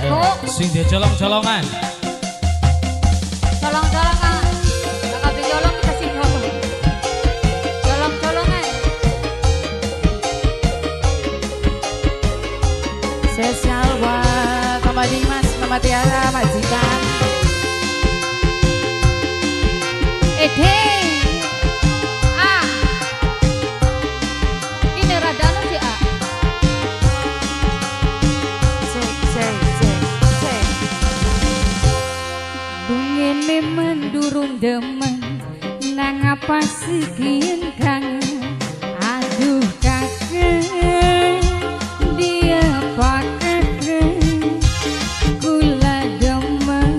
lagu sing dia colong-colongan. colong-colongan. Kakak jolong kita sing apa? Colong-colongan. Spesial buat Mama Dimas, Mama Tiara, majikan. Deng. Ini radano sih Cek. Bungene mendurung demen nang apa sekian kangen. Aduh kakek dia pakai gula demen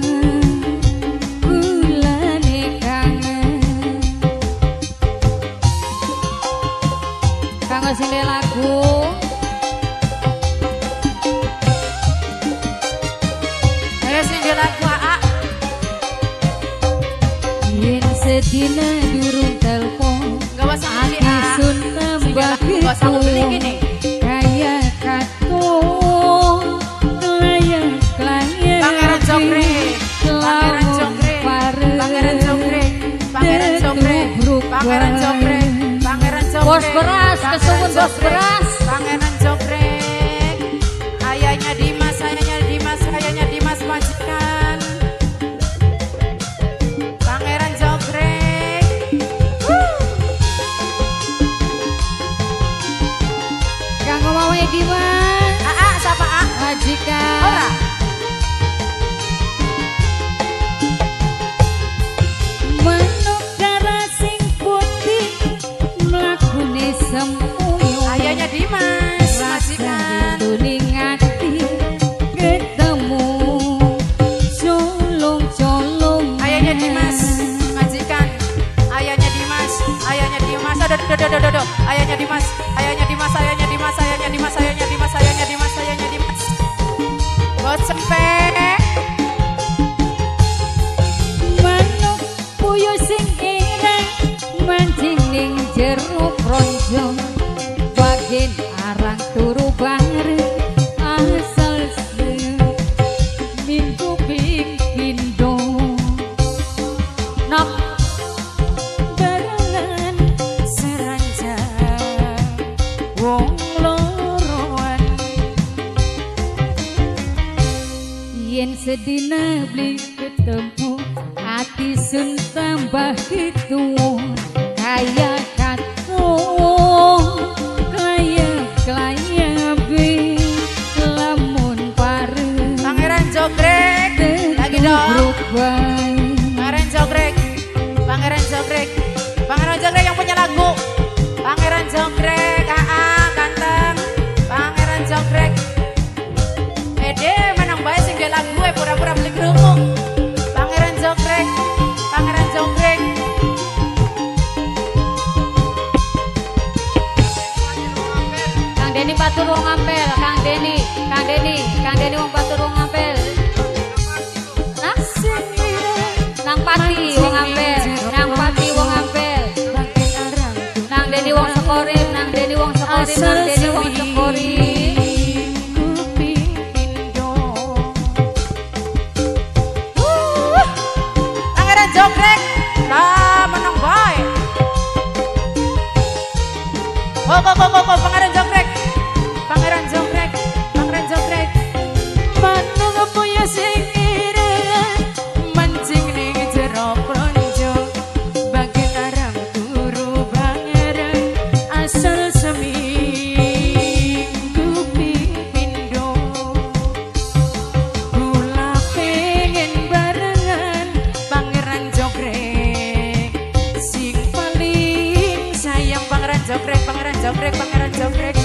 gula nih kangen. Kanggo sini lagu Ayo sing di lagu AA. yen sedina durung telpon Gak usah beli AA. sun tambah Gak usah beli gini. kayak katung klien Pangeran Jonggrek. Pangeran Jonggrek. Pangeran Jonggrek. Pangeran Jonggrek. Pangeran Jonggrek. Pangeran Jonggrek. Bos beras kesumun bos beras. Pangeran Jonggrek. Ayahnya Dimas, ayahnya Dimas, ayahnya Dimas majikan. Pangeran Jonggrek. Kanggo mawe Dimas AA siapa A? majikan. Ora. Manuk dara sing putih mlakune sempuyo. Ayahnya Dimas majikan. Tuning ati ketemu colong-colong. Ayahnya Dimas majikan. Ayahnya Dimas, ayahnya Dimas. Aduh. Ayahnya Dimas, ayahnya Dimas, ayahnya Dimas, ayahnya Dimas, ayahnya Dimas, ayahnya Dimas, ayahnya Dimas. Bos sempe. Manuk puyuh sing ireng mancing ning jero kronjong. Bagian arang turu bareng asal minggu pindo. Nok barengan Seranjang wong loroan. yen sedina beli ketemu hati sun tambah gitu kayak katung klien bi lamun pareng Pangeran Jonggrek lagi dong. Pangeran Jonggrek, Pangeran Jonggrek, Pangeran Jonggrek yang punya lagu. Pangeran Jonggrek, AA ganteng. Pangeran Jonggrek. Ede menang bae sing dia lagu pura-pura beli kerupuk. Pangeran Jonggrek, Pangeran Jonggrek. Kang Deni Batur wong Ampel, Kang Deni wong Batur wong Ampel. Nah, Nang Pati wong Ampel, Nang Pati wong Ampel. Nang Deni wong Sekorin, Nang Deni wong Sekorin, Nang Deni wong Sekorin. Pangeran Jonggrek, lah menang bae. Oh, Pangeran Jonggrek, Pangeran Jonggrek, Pangeran Jonggrek. Manung punya sing ireng, mancing ning jero kronjo. Bagian arang turu bangeran, asal seminggu pindo. Kula pengen barengan Pangeran Jonggrek. Sing paling sayang Pangeran Jonggrek, Pangeran Jonggrek, Pangeran Jonggrek.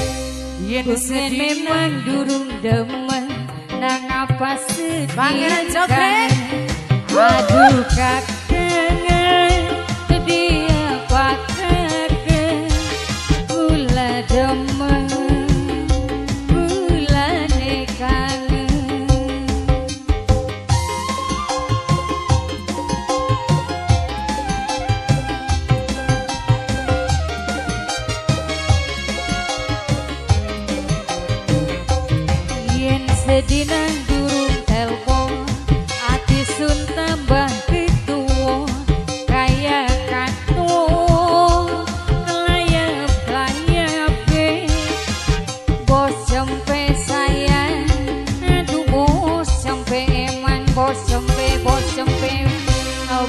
Yen Kusen memang durung demen nang apa sedih. Pangeran Jonggrek. Aduh kakek dia pakai gula demen gula nih kangen. Yen sedina durung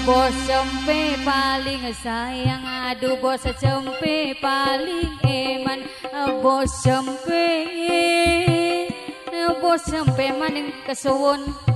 bos cempe paling sayang, aduh bos cempe paling eman, bos cempe maning kesuwun.